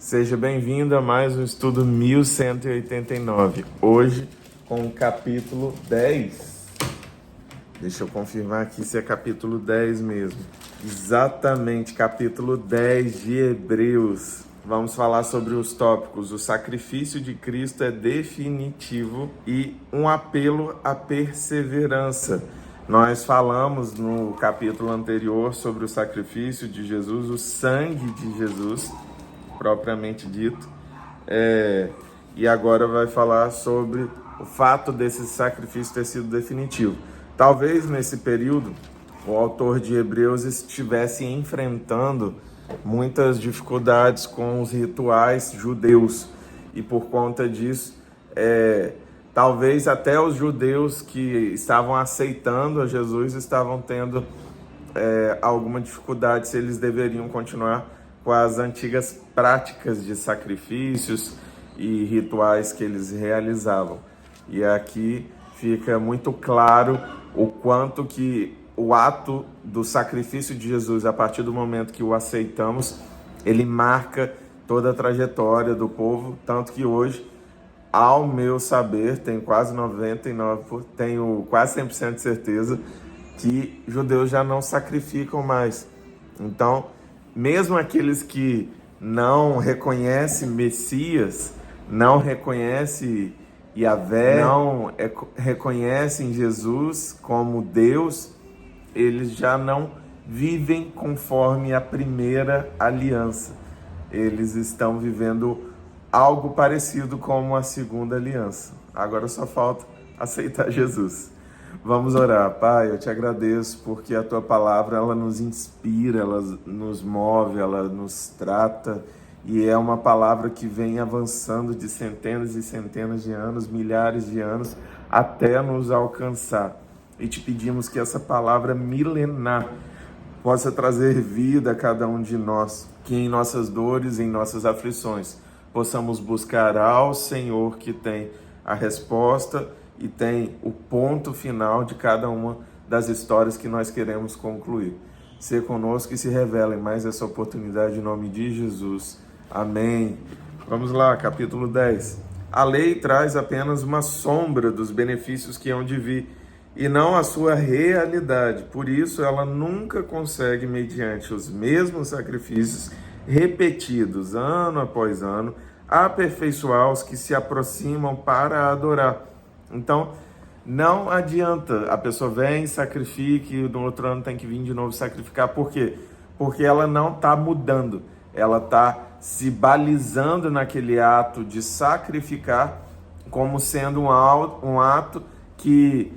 Seja bem-vindo a mais um estudo 1189. Hoje com o capítulo 10. Deixa eu confirmar aqui se é capítulo 10 mesmo. Exatamente, capítulo 10 de Hebreus. Vamos falar sobre os tópicos: o sacrifício de Cristo é definitivo e um apelo à perseverança. Nós falamos no capítulo anterior sobre o sacrifício de Jesus, o sangue de Jesus, propriamente dito, e agora vai falar sobre o fato desse sacrifício ter sido definitivo. Talvez nesse período o autor de Hebreus estivesse enfrentando muitas dificuldades com os rituais judeus, e por conta disso, talvez até os judeus que estavam aceitando a Jesus estavam tendo alguma dificuldade se eles deveriam continuar com as antigas práticas de sacrifícios e rituais que eles realizavam. E aqui fica muito claro o quanto que o ato do sacrifício de Jesus, a partir do momento que o aceitamos, ele marca toda a trajetória do povo, tanto que hoje, ao meu saber, tenho quase 100% de certeza que judeus já não sacrificam mais. Então, mesmo aqueles que não reconhecem Messias, não reconhecem Yahvé, não reconhecem Jesus como Deus, eles já não vivem conforme a primeira aliança. Eles estão vivendo algo parecido com a segunda aliança. Agora só falta aceitar Jesus. Vamos orar. Pai, eu te agradeço porque a tua palavra, ela nos inspira, ela nos move, ela nos trata, e é uma palavra que vem avançando de centenas e centenas de anos, milhares de anos, até nos alcançar. E te pedimos que essa palavra milenar possa trazer vida a cada um de nós, que em nossas dores, em nossas aflições, possamos buscar ao Senhor, que tem a resposta e tem o ponto final de cada uma das histórias que nós queremos concluir. Ser conosco e se revela em mais essa oportunidade, em nome de Jesus. Amém. Vamos lá, capítulo 10. A lei traz apenas uma sombra dos benefícios que hão de vir, e não a sua realidade. Por isso, ela nunca consegue, mediante os mesmos sacrifícios repetidos ano após ano, aperfeiçoar os que se aproximam para adorar. Então, não adianta a pessoa vem, sacrifique, e no outro ano tem que vir de novo sacrificar. Por quê? Porque ela não está mudando, ela está se balizando naquele ato de sacrificar como sendo um ato que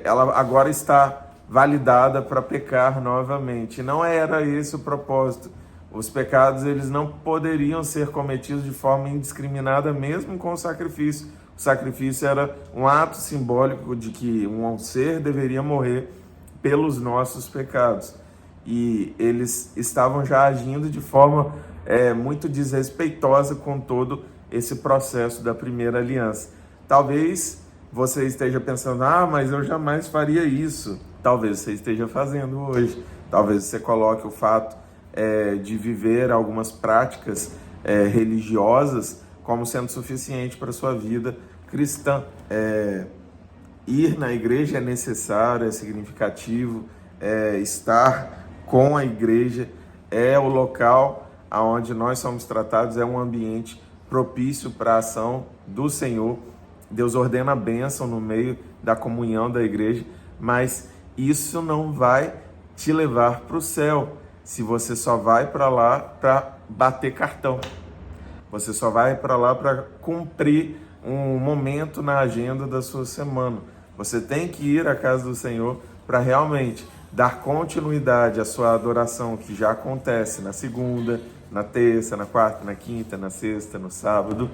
ela agora está validada para pecar novamente. Não era esse o propósito. Os pecados, eles não poderiam ser cometidos de forma indiscriminada, mesmo com o sacrifício. O sacrifício era um ato simbólico de que um ser deveria morrer pelos nossos pecados. E eles estavam já agindo de forma muito desrespeitosa com todo esse processo da primeira aliança. Talvez você esteja pensando, mas eu jamais faria isso. Talvez você esteja fazendo hoje. Talvez você coloque o fato de viver algumas práticas religiosas como sendo suficiente para a sua vida cristã. Ir na igreja é necessário, é significativo, estar com a igreja é o local onde nós somos tratados, é um ambiente propício para a ação do Senhor. Deus ordena a bênção no meio da comunhão da igreja, mas isso não vai te levar para o céu se você só vai para lá para bater cartão. Você só vai para lá para cumprir um momento na agenda da sua semana. Você tem que ir à casa do Senhor para realmente dar continuidade à sua adoração, que já acontece na segunda, na terça, na quarta, na quinta, na sexta, no sábado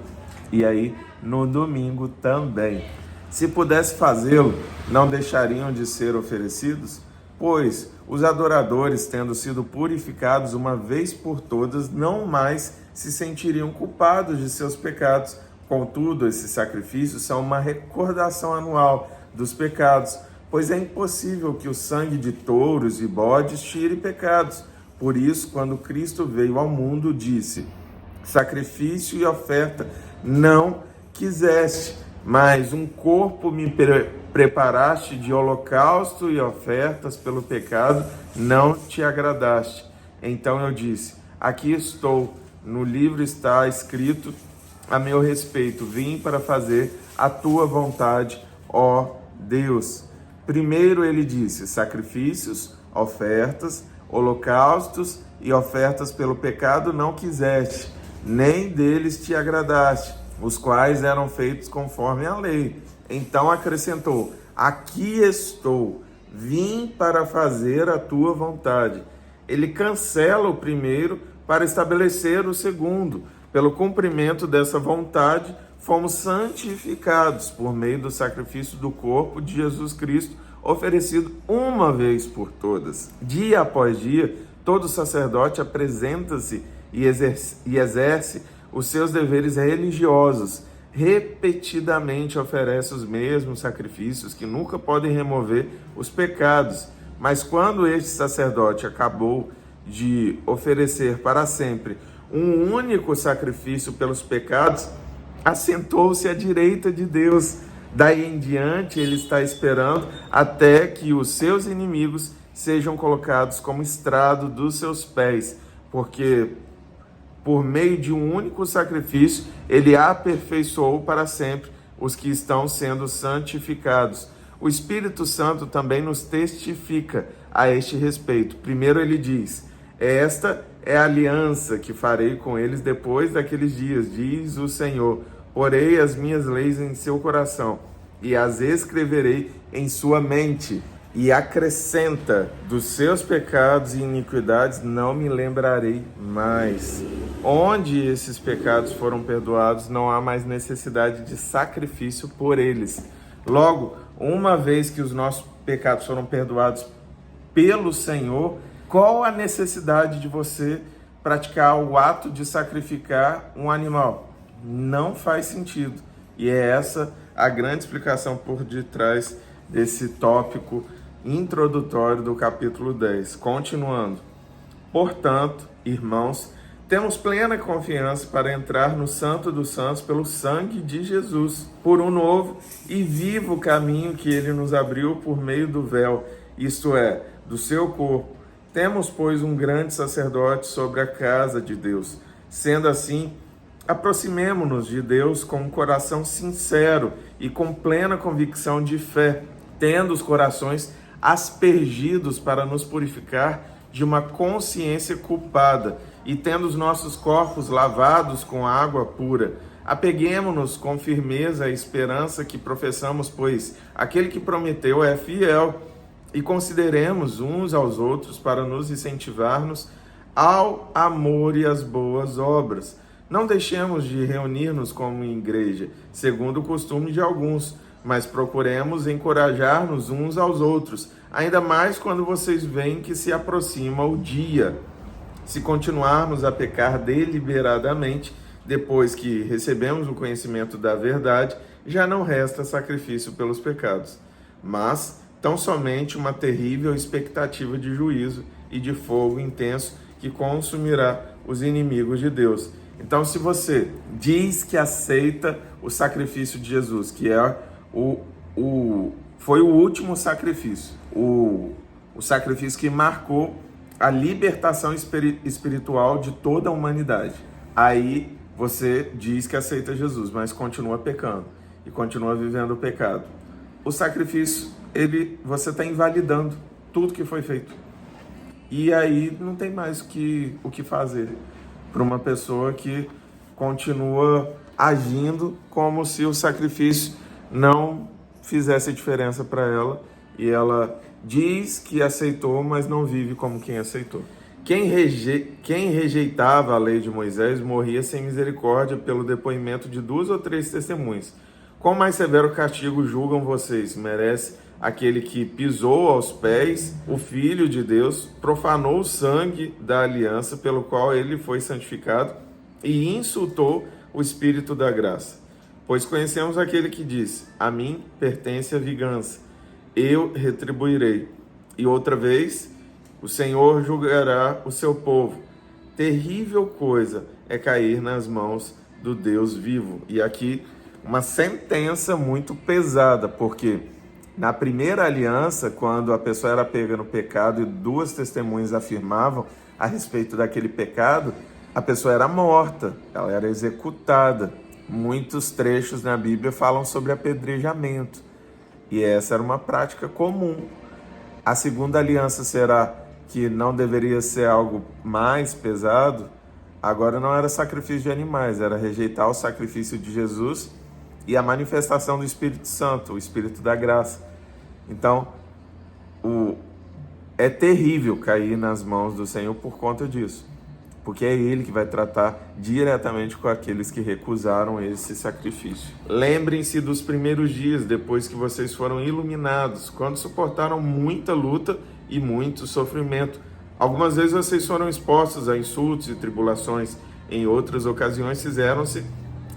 e aí no domingo também. Se pudesse fazê-lo, não deixariam de ser oferecidos? Pois os adoradores, tendo sido purificados uma vez por todas, não mais se sentiriam culpados de seus pecados. Contudo, esses sacrifícios são uma recordação anual dos pecados, pois é impossível que o sangue de touros e bodes tire pecados. Por isso, quando Cristo veio ao mundo, disse: sacrifício e oferta não quiseste, mas um corpo me preparaste de holocausto e ofertas pelo pecado, não te agradaste. Então eu disse: aqui estou, no livro está escrito a meu respeito, vim para fazer a tua vontade, ó Deus. Primeiro ele disse: sacrifícios, ofertas, holocaustos e ofertas pelo pecado não quiseste, nem deles te agradaste, os quais eram feitos conforme a lei. Então acrescentou: aqui estou, vim para fazer a tua vontade. Ele cancela o primeiro para estabelecer o segundo. Pelo cumprimento dessa vontade, fomos santificados por meio do sacrifício do corpo de Jesus Cristo, oferecido uma vez por todas. Dia após dia, todo sacerdote apresenta-se e exerce os seus deveres religiosos. Repetidamente oferece os mesmos sacrifícios que nunca podem remover os pecados. Mas quando este sacerdote acabou de oferecer para sempre um único sacrifício pelos pecados, assentou-se à direita de Deus. Daí em diante ele está esperando até que os seus inimigos sejam colocados como estrado dos seus pés, porque por meio de um único sacrifício ele aperfeiçoou para sempre os que estão sendo santificados. O Espírito Santo também nos testifica a este respeito. Primeiro ele diz: esta é a aliança que farei com eles depois daqueles dias, diz o Senhor. Porei as minhas leis em seu coração e as escreverei em sua mente. E acrescenta: dos seus pecados e iniquidades não me lembrarei mais. Onde esses pecados foram perdoados, não há mais necessidade de sacrifício por eles. Logo, uma vez que os nossos pecados foram perdoados pelo Senhor, qual a necessidade de você praticar o ato de sacrificar um animal? Não faz sentido. E é essa a grande explicação por detrás desse tópico introdutório do capítulo 10. Continuando. Portanto, irmãos, temos plena confiança para entrar no Santo dos Santos pelo sangue de Jesus, por um novo e vivo caminho que ele nos abriu por meio do véu, isto é, do seu corpo. Temos, pois, um grande sacerdote sobre a casa de Deus. Sendo assim, aproximemo-nos de Deus com um coração sincero e com plena convicção de fé, tendo os corações aspergidos para nos purificar de uma consciência culpada e tendo os nossos corpos lavados com água pura. Apeguemo-nos com firmeza à esperança que professamos, pois aquele que prometeu é fiel. E consideremos uns aos outros para nos incentivar-nos ao amor e às boas obras. Não deixemos de reunir-nos como igreja, segundo o costume de alguns, mas procuremos encorajar-nos uns aos outros, ainda mais quando vocês veem que se aproxima o dia. Se continuarmos a pecar deliberadamente, depois que recebemos o conhecimento da verdade, já não resta sacrifício pelos pecados, mas tão somente uma terrível expectativa de juízo e de fogo intenso que consumirá os inimigos de Deus. Então, se você diz que aceita o sacrifício de Jesus, que é foi o último sacrifício, o sacrifício que marcou a libertação espiritual de toda a humanidade, aí você diz que aceita Jesus, mas continua pecando e continua vivendo o pecado. O sacrifício, você está invalidando tudo que foi feito. E aí não tem mais o que fazer para uma pessoa que continua agindo como se o sacrifício não fizesse diferença para ela. E ela diz que aceitou, mas não vive como quem aceitou. Quem rejeitava a lei de Moisés morria sem misericórdia pelo depoimento de 2 ou 3 testemunhas. Qual mais severo castigo julgam vocês? Merece aquele que pisou aos pés o Filho de Deus, profanou o sangue da aliança pelo qual ele foi santificado e insultou o Espírito da graça. Pois conhecemos aquele que disse: a mim pertence a vingança, eu retribuirei. E outra vez, o Senhor julgará o seu povo. Terrível coisa é cair nas mãos do Deus vivo. E aqui uma sentença muito pesada, porque na primeira aliança, quando a pessoa era pega no pecado e duas testemunhas afirmavam a respeito daquele pecado, a pessoa era morta, ela era executada. Muitos trechos na Bíblia falam sobre apedrejamento, e essa era uma prática comum. A segunda aliança será que não deveria ser algo mais pesado. Agora não era sacrifício de animais, era rejeitar o sacrifício de Jesus e a manifestação do Espírito Santo, o Espírito da graça. Então, é terrível cair nas mãos do Senhor por conta disso, porque é Ele que vai tratar diretamente com aqueles que recusaram esse sacrifício. Lembrem-se dos primeiros dias, depois que vocês foram iluminados, quando suportaram muita luta e muito sofrimento. Algumas vezes vocês foram expostos a insultos e tribulações, em outras ocasiões fizeram-se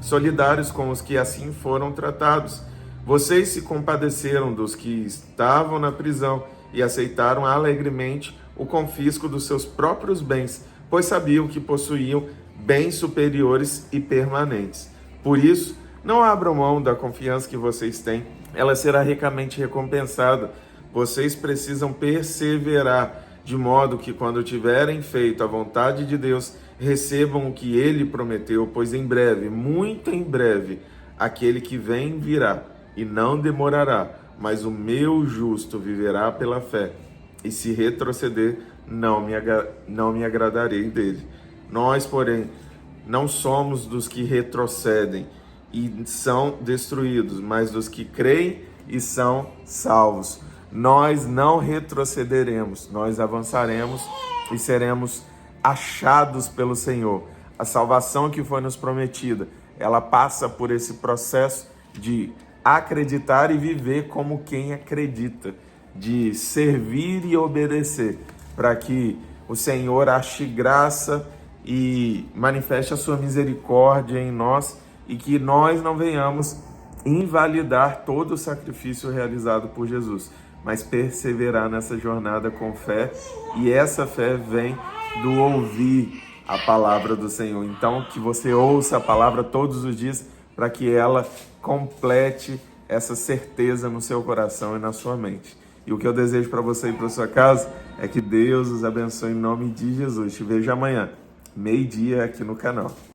solidários com os que assim foram tratados. Vocês se compadeceram dos que estavam na prisão e aceitaram alegremente o confisco dos seus próprios bens, pois sabiam que possuíam bens superiores e permanentes. Por isso, não abram mão da confiança que vocês têm, ela será ricamente recompensada. Vocês precisam perseverar, de modo que quando tiverem feito a vontade de Deus, recebam o que Ele prometeu, pois em breve, muito em breve, aquele que vem virá e não demorará, mas o meu justo viverá pela fé, e se retroceder, não me agradarei dele. Nós, porém, não somos dos que retrocedem e são destruídos, mas dos que creem e são salvos. Nós não retrocederemos, nós avançaremos e seremos achados pelo Senhor. A salvação que foi nos prometida, ela passa por esse processo de acreditar e viver como quem acredita, de servir e obedecer, para que o Senhor ache graça e manifeste a sua misericórdia em nós e que nós não venhamos invalidar todo o sacrifício realizado por Jesus, mas perseverar nessa jornada com fé, e essa fé vem do ouvir a palavra do Senhor. Então, que você ouça a palavra todos os dias para que ela complete essa certeza no seu coração e na sua mente. E o que eu desejo para você e para sua casa é que Deus os abençoe em nome de Jesus. Te vejo amanhã, meio-dia aqui no canal.